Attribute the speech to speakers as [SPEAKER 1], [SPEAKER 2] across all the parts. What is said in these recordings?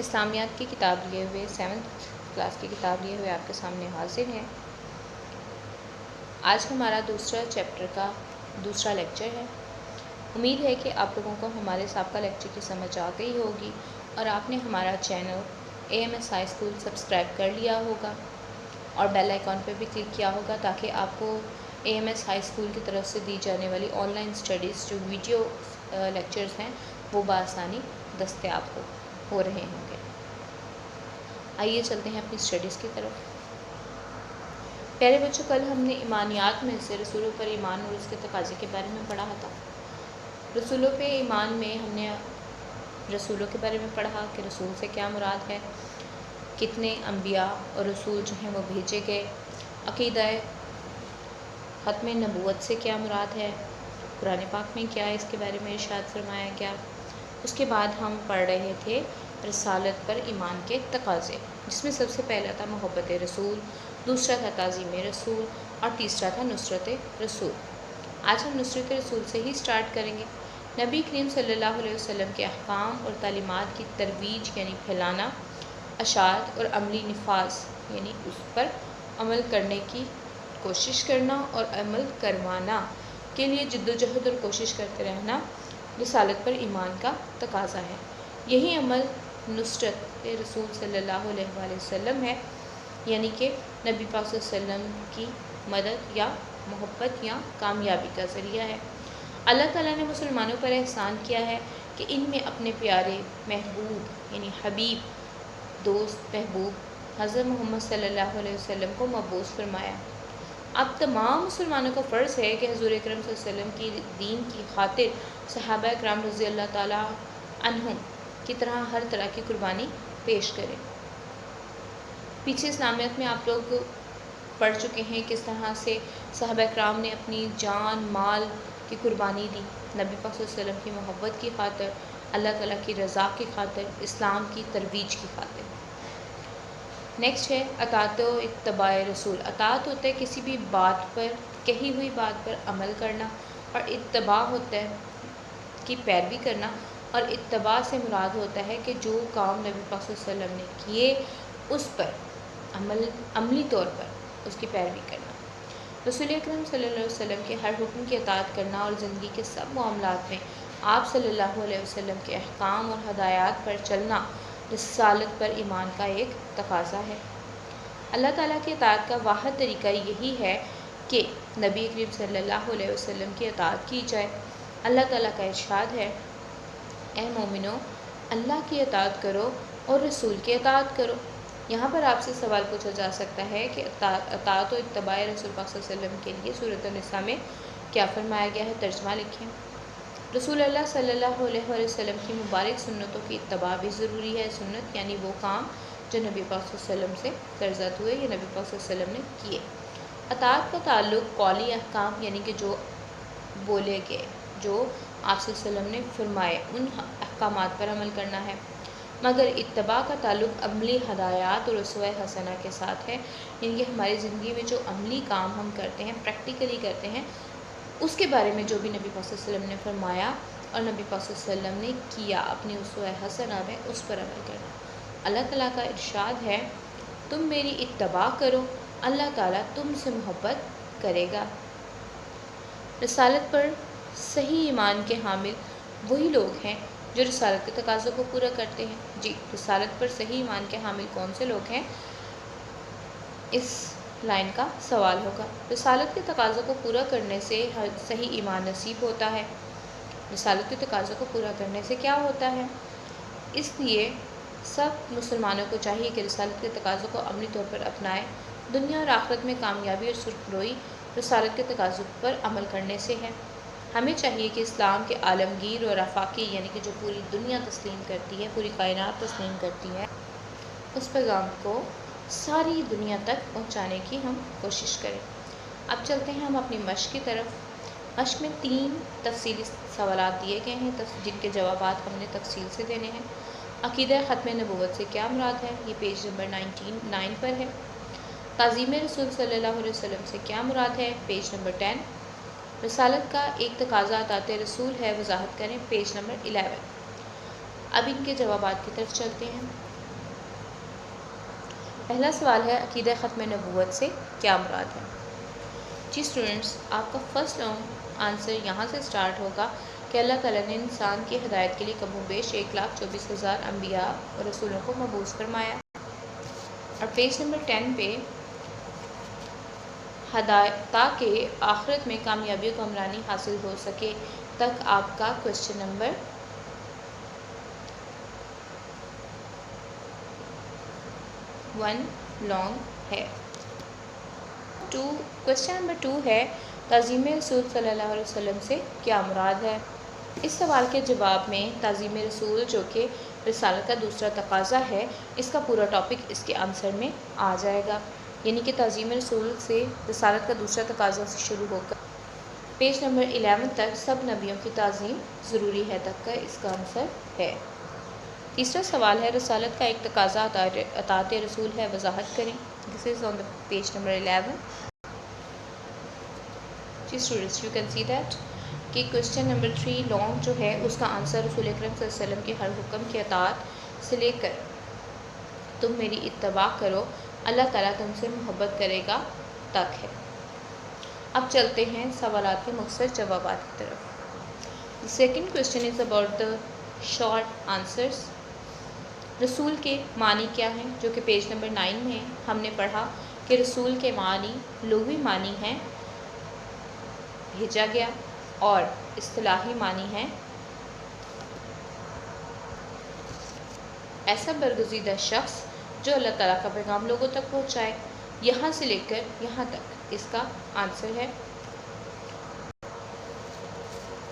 [SPEAKER 1] اسلامیات کی کتاب لیے ہوئے 7th کلاس کی کتاب لیے ہوئے آپ کے سامنے حاضر ہیں۔ آج ہمارا دوسرا چیپٹر کا دوسرا لیکچر ہے۔ امید ہے کہ آپ لوگوں کو ہمارے سابقہ لیکچر کی سمجھ آ گئی ہوگی اور آپ نے ہمارا channel AMS high school subscribe کر لیا ہوگا اور بیل آئیکن پہ بھی کلک کیا ہوگا تاکہ آپ کو AMS ہائی اسکول کی طرف سے دی جانے والی آن لائن اسٹڈیز جو ویڈیو لیکچرز ہیں وہ بآسانی دستیاب ہو رہے ہوں گے۔ آئیے چلتے ہیں اپنی اسٹڈیز کی طرف۔ پیارے بچوں، کل ہم نے ایمانیات میں سے رسولوں پر ایمان اور اس کے تقاضے کے بارے میں پڑھا تھا۔ رسولوں پہ ایمان میں ہم نے رسولوں کے بارے میں پڑھا کہ رسول سے کیا مراد ہے، کتنے انبیاء اور رسول جو ہیں وہ بھیجے گئے، عقیدہ ختم نبوت سے کیا مراد ہے، قرآن پاک میں کیا اس کے بارے میں ارشاد فرمایا گیا۔ اس کے بعد ہم پڑھ رہے تھے رسالت پر ایمان کے تقاضے، جس میں سب سے پہلا تھا محبت رسول، دوسرا تھا تعظیم رسول اور تیسرا تھا نصرت رسول۔ آج ہم نصرت رسول سے ہی سٹارٹ کریں گے۔ نبی کریم صلی اللہ علیہ وسلم کے احکام اور تعلیمات کی ترویج یعنی پھیلانا، اشاعت اور عملی نفاذ یعنی اس پر عمل کرنے کی کوشش کرنا اور عمل کروانا کے لیے جد و جہد اور کوشش کرتے رہنا رسالت پر ایمان کا تقاضا ہے۔ یہی عمل نصرت رسول صلی اللہ علیہ وآلہ وسلم ہے، یعنی کہ نبی پاک صلی اللہ علیہ وسلم کی مدد یا محبت یا کامیابی کا ذریعہ ہے۔ اللہ تعالیٰ نے مسلمانوں پر احسان کیا ہے کہ ان میں اپنے پیارے محبوب یعنی حبیب دوست محبوب حضرت محمد صلی اللہ علیہ وسلم کو مبعوث فرمایا۔ اب تمام مسلمانوں کا فرض ہے کہ حضور اکرم صلی اللہ علیہ وسلم کی دین کی خاطر صحابہ اکرام رضی اللہ تعالیٰ عنہم کی ہر طرح کی قربانی پیش کریں۔ پیچھے اسلامیات میں آپ لوگ پڑھ چکے ہیں کس طرح سے صحابہ اکرام نے اپنی جان مال کی قربانی دی، نبی پاک صلی اللہ علیہ وسلم کی محبت کی خاطر، اللہ تعالیٰ کی رضا کی خاطر، اسلام کی ترویج کی خاطر۔ نیکسٹ ہے اطاعت و اتباع رسول۔ اطاعت ہوتا ہے کسی بھی بات پر، کہی ہوئی بات پر عمل کرنا، اور اتباع ہوتا ہے کی پیروی کرنا، اور اتباع سے مراد ہوتا ہے کہ جو کام نبی پاک صلی اللہ علیہ وسلم نے کیے اس پر عملی طور پر اس کی پیروی کرنا۔ رسول اکرم صلی اللہ علیہ وسلم کے ہر حکم کی اطاعت کرنا اور زندگی کے سب معاملات میں آپ صلی اللہ علیہ وسلم کے احکام اور ہدایات پر چلنا رسالت پر ایمان کا ایک تقاضا ہے۔ اللہ تعالیٰ کی اطاعت کا واحد طریقہ یہی ہے کہ نبی کریم صلی اللہ علیہ وسلم کی اطاعت کی جائے۔ اللہ تعالیٰ کا ارشاد ہے، اے مومنو، اللہ کی اطاعت کرو اور رسول کی اطاعت کرو۔ یہاں پر آپ سے سوال پوچھا جا سکتا ہے کہ اطاعت و اتباع رسول پاک صلی اللہ علیہ وسلم کے لیے سورۃ النساء میں کیا فرمایا گیا ہے، ترجمہ لکھیں۔ رسول اللہ صلی اللہ علیہ وسلم کی مبارک سنتوں کی اتباع بھی ضروری ہے۔ سنت یعنی وہ کام جو نبی پاک صلی اللہ علیہ وسلم سے سرزد ہوئے یا نبی پاک صلی اللہ علیہ وسلم نے کیے۔ اطاعت کا تعلق قولی احکام یعنی کہ جو بولے گئے، جو آپ صلی اللہ علیہ وسلم نے فرمائے ان احکامات پر عمل کرنا ہے، مگر اتباع کا تعلق عملی ہدایات اور اسوہ حسنہ کے ساتھ ہے، یعنی کہ ہماری زندگی میں جو عملی کام ہم کرتے ہیں، پریکٹیکلی کرتے ہیں، اس کے بارے میں جو بھی نبی پاک صلی اللہ علیہ وسلم نے فرمایا اور نبی پاک صلی اللہ علیہ وسلم نے کیا اپنی اسوہ حسنہ میں، اس پر عمل کرنا۔ اللہ تعالیٰ کا ارشاد ہے، تم میری اتباع کرو، اللہ تعالیٰ تم سے محبت کرے گا۔ رسالت پر صحیح ایمان کے حامل وہی لوگ ہیں جو رسالت کے تقاضوں کو پورا کرتے ہیں۔ جی، رسالت پر صحیح ایمان کے حامل کون سے لوگ ہیں، اس لائن کا سوال ہوگا۔ رسالت کے تقاضوں کو پورا کرنے سے صحیح ایمان نصیب ہوتا ہے۔ رسالت کے تقاضوں کو پورا کرنے سے کیا ہوتا ہے؟ اس لیے سب مسلمانوں کو چاہیے کہ رسالت کے تقاضوں کو عملی طور پر اپنائیں۔ دنیا اور آخرت میں کامیابی اور سرخروئی رسالت کے تقاضوں پر عمل کرنے سے ہے۔ ہمیں چاہیے کہ اسلام کے عالمگیر اور آفاقی یعنی کہ جو پوری دنیا تسلیم کرتی ہے، پوری کائنات تسلیم کرتی ہے، اس پیغام کو ساری دنیا تک پہنچانے کی ہم کوشش کریں۔ اب چلتے ہیں ہم اپنی مشق کی طرف۔ مشق میں 3 تفصیلی سوالات دیے گئے ہیں جن کے جوابات ہم نے تفصیل سے دینے ہیں۔ عقیدہ ختم نبوت سے کیا مراد ہے، یہ پیج نمبر 9 پر ہے۔ تعظیم رسول صلی اللہ علیہ وسلم سے کیا مراد ہے، پیج نمبر 10۔ رسالت کا ایک تقاضا اطاعت رسول ہے، وضاحت کریں، پیج نمبر 11۔ اب ان کے جوابات کی طرف چلتے ہیں۔ پہلا سوال ہے عقیدہ ختم نبوت سے کیا مراد ہے؟ جی اسٹوڈنٹس، آپ کا فرسٹ آنسر یہاں سے سٹارٹ ہوگا کہ اللہ تعالیٰ نے انسان کی ہدایت کے لیے کم و بیش 1,24,000 انبیاء اور رسولوں کو مبعوث فرمایا۔ اور پیج نمبر 10 پہ تاکہ آخرت میں کامیابی و کامرانی حاصل ہو سکے تک آپ کا کوشچن نمبر 1 لانگ ہے۔ کوشچن نمبر 2 ہے تعظیم رسول صلی اللہ علیہ وسلم سے کیا مراد ہے؟ اس سوال کے جواب میں تعظیم رسول جو کہ رسالت کا دوسرا تقاضا ہے، اس کا پورا ٹاپک اس کے آنسر میں آ جائے گا، یعنی کہ تعظیم رسول سے رسالت کا دوسرا تقاضا سے شروع ہو کر پیج نمبر 11 تک سب نبیوں کی تعظیم ضروری ہے تک کا اس کا آنسر ہے۔ تیسرا سوال ہے رسالت کا ایک تقاضا اطاعت رسول ہے، وضاحت کریں۔ This is on the page number 11۔ جی students, you can see that کہ کوشچن نمبر 3 لانگ جو ہے اس کا آنسر رسول اکرم صلی اللہ علیہ وسلم کے ہر حکم کی اطاعت سے لے کر تم میری اتباع کرو، اللہ تعالیٰ تم سے محبت کرے گا تک ہے۔ اب چلتے ہیں سوالات کے مختصر جوابات کی طرف۔ Second question is about the short answers. رسول کے معنی کیا ہیں؟ جو کہ پیج نمبر 9 میں ہم نے پڑھا کہ رسول کے معنی لغوی معنی ہیں بھیجا گیا، اور اصطلاحی معنی ہیں ایسا برگزیدہ شخص جو اللہ تعالیٰ کا پیغام لوگوں تک پہنچائے۔ یہاں سے لے کر یہاں تک اس کا آنسر ہے۔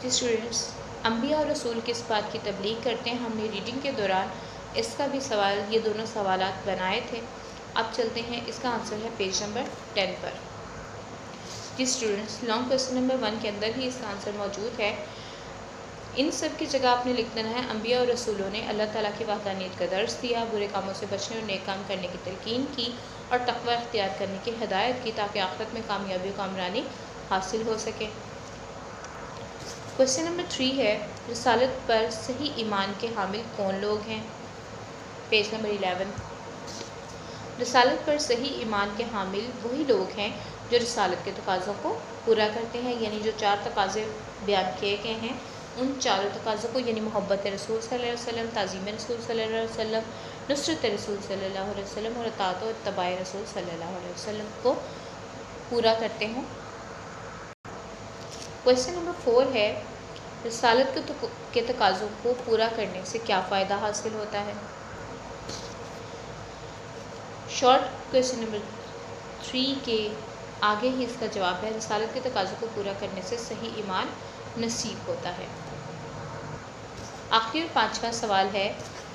[SPEAKER 1] جی اسٹوڈنٹس، انبیاء اور رسول کس بات کی تبلیغ کرتے ہیں؟ ہم نے ریڈنگ کے دوران اس کا بھی سوال، یہ دونوں سوالات بنائے تھے۔ اب چلتے ہیں، اس کا آنسر ہے پیج نمبر 10 پر۔ جی اسٹوڈنٹس، لانگ کوشچن نمبر 1 کے اندر ہی اس کا آنسر موجود ہے۔ ان سب کی جگہ آپ نے لکھ دینا ہے انبیاء اور رسولوں نے اللہ تعالیٰ کی وحدانیت کا درس دیا، برے کاموں سے بچنے اور نیک کام کرنے کی تلقین کی، اور تقوی اختیار کرنے کی ہدایت کی تاکہ آخرت میں کامیابی و کامرانی حاصل ہو سکے۔ کوشچن نمبر 3 ہے رسالت پر صحیح ایمان کے حامل کون لوگ ہیں؟ Page number 11۔ رسالت پر صحیح ایمان کے حامل وہی لوگ ہیں جو رسالت کے تقاضوں کو پورا کرتے ہیں، یعنی جو 4 تقاضے بیان کیے گئے ہیں ان چاروں تقاضوں کو، یعنی محبت رسول صلی اللہ علیہ وسلم، تعظیم رسول صلی اللہ علیہ وسلم، نصرت رسول صلی اللہ علیہ وسلم اور اطاعت و اتباع رسول صلی اللہ علیہ وسلم کو پورا کرتے ہیں۔ کوشچن نمبر 4 ہے رسالت کے تقاضوں کو پورا کرنے سے کیا فائدہ حاصل ہوتا ہے؟ شارٹ کوشچن نمبر 3 کے آگے ہی اس کا جواب ہے رسالت کے تقاضوں کو پورا کرنے سے صحیح ایمان نصیب ہوتا ہے۔ آخری اور 5واں سوال ہے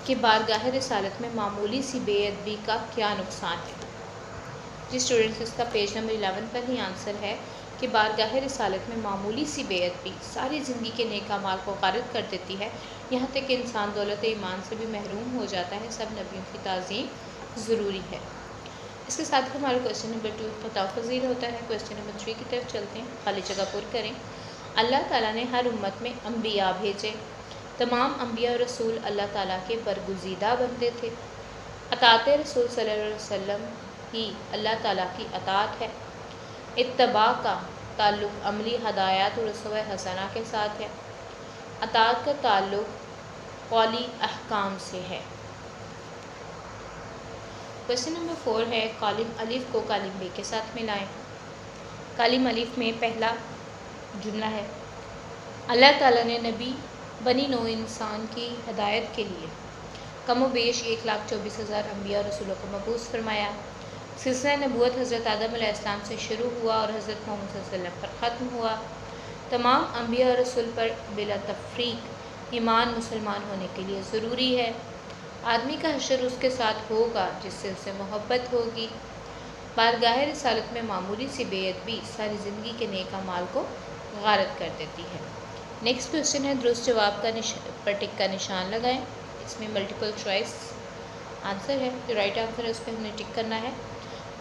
[SPEAKER 1] کہ بارگاہ رسالت میں معمولی سی بے ادبی کا کیا نقصان ہے؟ جی اسٹوڈنٹس، اس کا پیج نمبر 11 پر ہی آنسر ہے کہ بارگاہ رسالت میں معمولی سی بے ادبی ساری زندگی کے نیک اعمال کو غارت کر دیتی ہے، یہاں تک کہ انسان دولت ایمان سے بھی محروم ہو جاتا ہے۔ سب نبیوں کی تعظیم ضروری ہے۔ اس کے ساتھ ہمارا کوشچن نمبر 2 فتح پذیر ہوتا ہے۔ کوشچن نمبر 3 کی طرف چلتے ہیں، خالی جگہ پر کریں۔ اللہ تعالیٰ نے ہر امت میں انبیاء بھیجے، تمام انبیاء اور رسول اللہ تعالیٰ کے برگزیدہ بندے تھے۔ اطاعت رسول صلی اللہ علیہ وسلم ہی اللہ تعالیٰ کی اطاعت ہے۔ اتباع کا تعلق عملی ہدایات اور اسوہ حسنہ کے ساتھ ہے۔ اطاعت کا تعلق قولی احکام سے ہے۔ کوشچن نمبر 4 ہے کالم الف کو کالم بے کے ساتھ ملائیں۔ کالم الف میں پہلا جملہ ہے اللہ تعالیٰ نے نبی بنی نوع انسان کی ہدایت کے لیے کم و بیش 1,24,000 انبیاء اور رسولوں کو مبعوث فرمایا۔ سلسلہ نبوت حضرت آدم علیہ السلام سے شروع ہوا اور حضرت محمد صلی اللہ علیہ وسلم پر ختم ہوا۔ تمام انبیاء اور رسول پر بلا تفریق ایمان مسلمان ہونے کے لیے ضروری ہے۔ آدمی کا حشر اس کے ساتھ ہوگا جس سے اسے محبت ہوگی۔ بارگاہ رسالت میں معمولی سی بے ادبی ساری زندگی کے نیک اعمال کو غارت کر دیتی ہے۔ نیکسٹ کوشچن ہے درست جواب پر ٹک کا نشان لگائیں۔ اس میں ملٹیپل چوائس آنسر ہے، جو رائٹ آنسر ہے اس پہ ہم نے ٹک کرنا ہے۔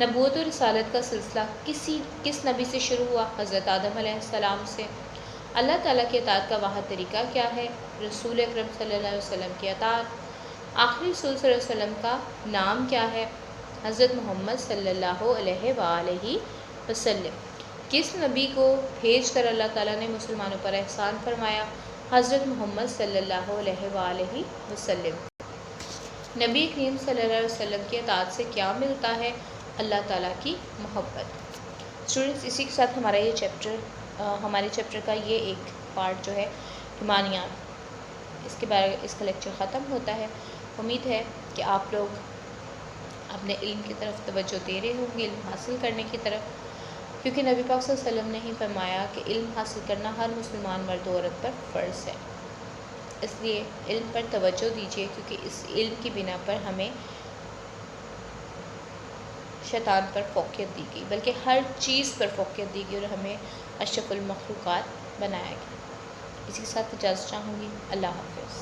[SPEAKER 1] نبوت و رسالت کا سلسلہ کس نبی سے شروع ہوا؟ حضرت آدم علیہ السلام سے۔ اللہ تعالیٰ کی اطاعت کا واحد طریقہ کیا ہے؟ رسول اکرم صلی اللہ علیہ وسلم کی اطاعت۔ آخری رسول صلی اللہ علیہ وسلم کا نام کیا ہے؟ حضرت محمد صلی اللہ علیہ وآلہ وسلم۔ کس نبی کو بھیج کر اللہ تعالیٰ نے مسلمانوں پر احسان فرمایا؟ حضرت محمد صلی اللہ علیہ وآلہ وسلم۔ نبی کریم صلی اللہ علیہ وسلم کی اطاعت سے کیا ملتا ہے؟ اللہ تعالیٰ کی محبت۔ اسٹوڈنٹس، اسی کے ساتھ ہمارے چیپٹر کا یہ ایک پارٹ جو ہے ایمانیات، اس کا لیکچر ختم ہوتا ہے۔ امید ہے کہ آپ لوگ اپنے علم کی طرف توجہ دے رہے ہوں گے، علم حاصل کرنے کی طرف، کیونکہ نبی پاک صلی اللہ علیہ وسلم نے ہی فرمایا کہ علم حاصل کرنا ہر مسلمان مرد و عورت پر فرض ہے۔ اس لیے علم پر توجہ دیجیے، کیونکہ اس علم کی بنا پر ہمیں شیطان پر فوقیت دی گئی، بلکہ ہر چیز پر فوقیت دی گئی اور ہمیں اشرف المخلوقات بنایا گیا۔ اسی کے ساتھ اجازت چاہوں گی۔ اللہ حافظ۔